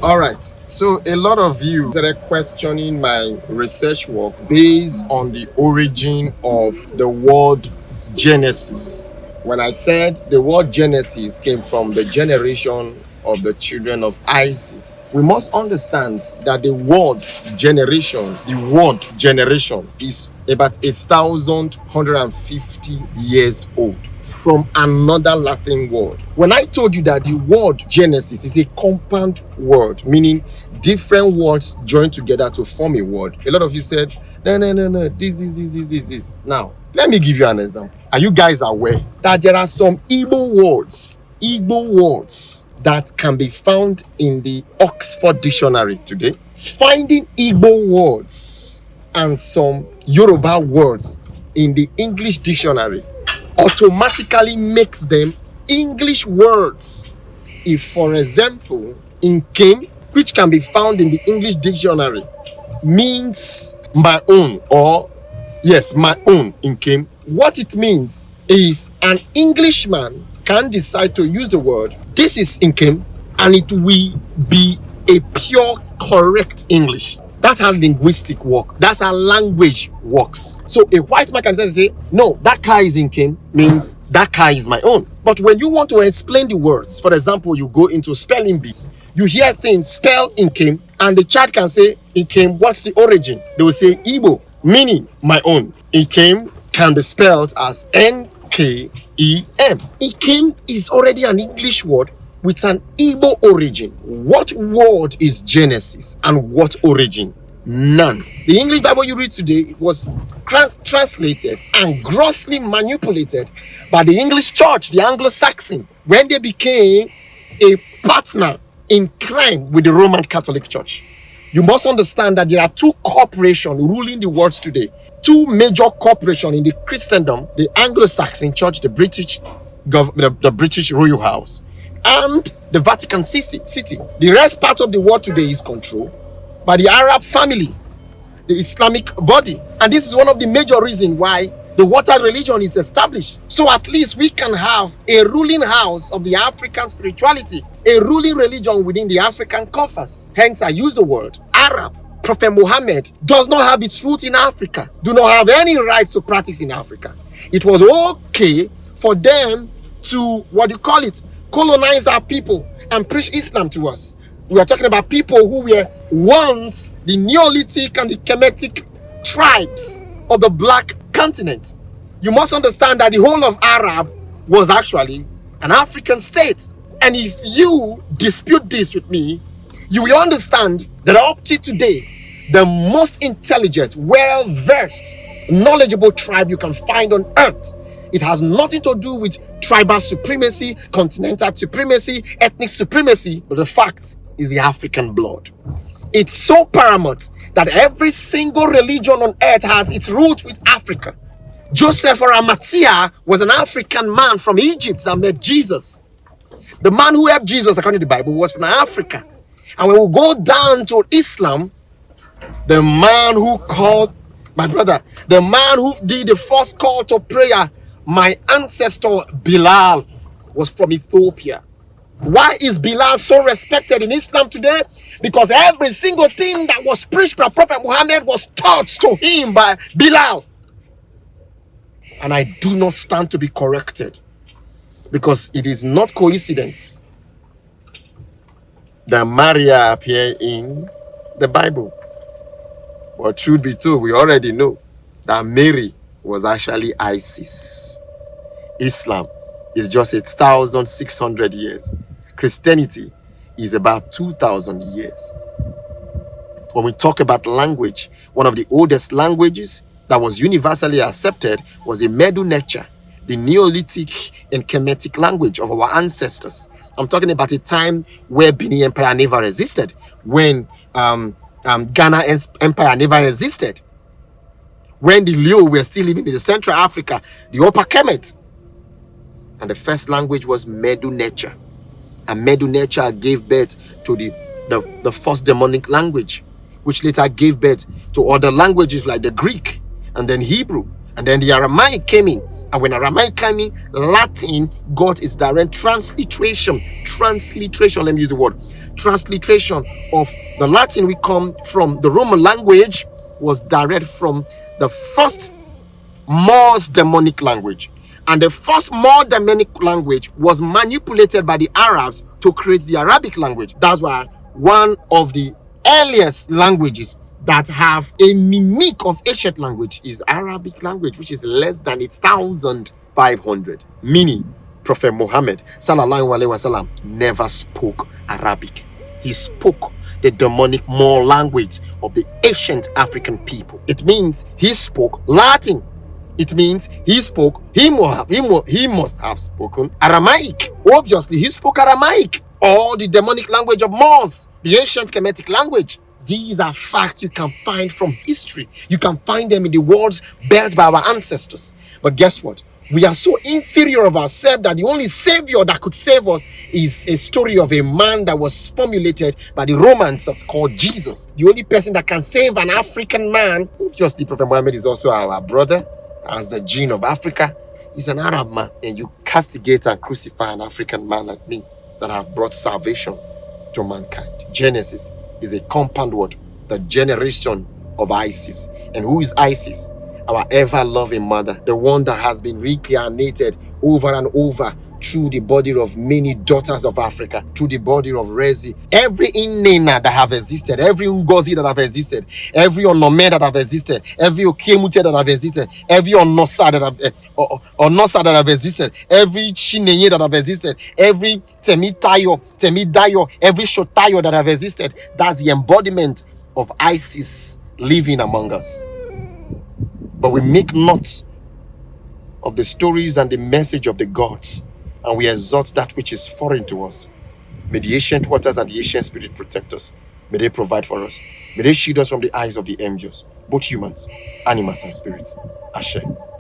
All right, so a lot of you started questioning my research work based on the origin of the word Genesis. When I said the word Genesis came from the generation of the children of Isis, we must understand that the word generation is about 1,150 years old from another Latin word. When I told you that the word Genesis is a compound word, meaning different words joined together to form a word, a lot of you said, no, this. Now, let me give you an example. Are you guys aware that there are some Igbo words that can be found in the Oxford Dictionary today? Finding Igbo words and some Yoruba words in the English dictionary automatically makes them English words. If, for example, Nkem, which can be found in the English dictionary, means my own, or yes, my own Nkem, what it means is an Englishman can decide to use the word, this is Nkem, and it will be a pure, correct English. That's how linguistic work. That's how language works. So a white man can say, no, that car is Nkem, means that car is my own. But when you want to explain the words, for example, you go into spelling bees, you hear things spell Nkem, and the child can say, Nkem, what's the origin? They will say Igbo, meaning my own. Nkem can be spelled as N-K-E-M. Nkem is already an English word with an Igbo origin. What word is Genesis and what origin? None. The English Bible you read today was translated and grossly manipulated by the English church, the Anglo-Saxon, when they became a partner in crime with the Roman Catholic Church. You must understand that there are two corporations ruling the world today. Two major corporations in the Christendom, the Anglo-Saxon Church, the British Royal House, and the Vatican City. The rest part of the world today is controlled by the Arab family, the Islamic body. And this is one of the major reasons why the water religion is established. So at least we can have a ruling house of the African spirituality, a ruling religion within the African compass. Hence, I use the word Arab. Prophet Muhammad does not have its roots in Africa, do not have any rights to practice in Africa. It was okay for them to, colonize our people and preach Islam to us. We are talking about people who were once the Neolithic and the Kemetic tribes of the Black continent. You must understand that the whole of Arab was actually an African state. And if you dispute this with me, you will understand that up to today, the most intelligent, well-versed, knowledgeable tribe you can find on earth, it has nothing to do with tribal supremacy, continental supremacy, ethnic supremacy, but the fact is the African blood. It's so paramount that every single religion on earth has its root with Africa. Joseph or Arimathea was an African man from Egypt that met Jesus. The man who helped Jesus, according to the Bible, was from Africa. And when we go down to Islam, the man who called, my brother, the man who did the first call to prayer, my ancestor Bilal, was from Ethiopia. Why is Bilal so respected in Islam today? Because every single thing that was preached by Prophet Muhammad was taught to him by Bilal. And I do not stand to be corrected, because it is not coincidence that Maria appeared in the Bible. But truth be told, we already know that Mary was actually Isis. Islam is just 1,600 years. Christianity is about 2,000 years. When we talk about language, one of the oldest languages that was universally accepted was the Medu Neter, the Neolithic and Kemetic language of our ancestors. I'm talking about a time where Benin Empire never existed, when Ghana Empire never existed, when the Luo were still living in the Central Africa, the Upper Kemet. And the first language was Medu Neter. And Medu Neter gave birth to the first demonic language, which later gave birth to other languages like the Greek, and then Hebrew, and then the Aramaic came in And when Aramaic came in, Latin got its direct transliteration. Let me use the word. Transliteration of the Latin we come from the Roman language was direct from the first Morse demonic language. And the first Morse demonic language was manipulated by the Arabs to create the Arabic language. That's why one of the earliest languages that have a mimic of ancient language is Arabic language, which is less than 1,500. Meaning, Prophet Muhammad sallallahu alaihi wasallam never spoke Arabic. He spoke the demonic Moor language of the ancient African people. It means he spoke Latin. It means he must have spoken Aramaic. Obviously, he spoke Aramaic, or the demonic language of Morse, the ancient Kemetic language. These are facts you can find from history. You can find them in the words built by our ancestors. But guess what? We are so inferior of ourselves that the only savior that could save us is a story of a man that was formulated by the Romans that's called Jesus. The only person that can save an African man, obviously Prophet Muhammad is also our brother, as the gene of Africa. He's an Arab man, and you castigate and crucify an African man like me that have brought salvation to mankind. Genesis is a compound word, the generation of Isis. And who is Isis? Our ever-loving mother, the one that has been reincarnated over and over through the body of many daughters of Africa, through the body of Rezi. Every Inena that have existed, every Ngozi that have existed, every Onome that have existed, every Okemute that have existed, every Onosa that have existed, every Chineye that have existed, every Temidayo, every Shotayo that have existed. That's the embodiment of Isis living among us. But we make note of the stories and the message of the gods, and we exalt that which is foreign to us. May the ancient waters and the ancient spirit protect us. May they provide for us. May they shield us from the eyes of the envious, both humans, animals, and spirits. Ashe.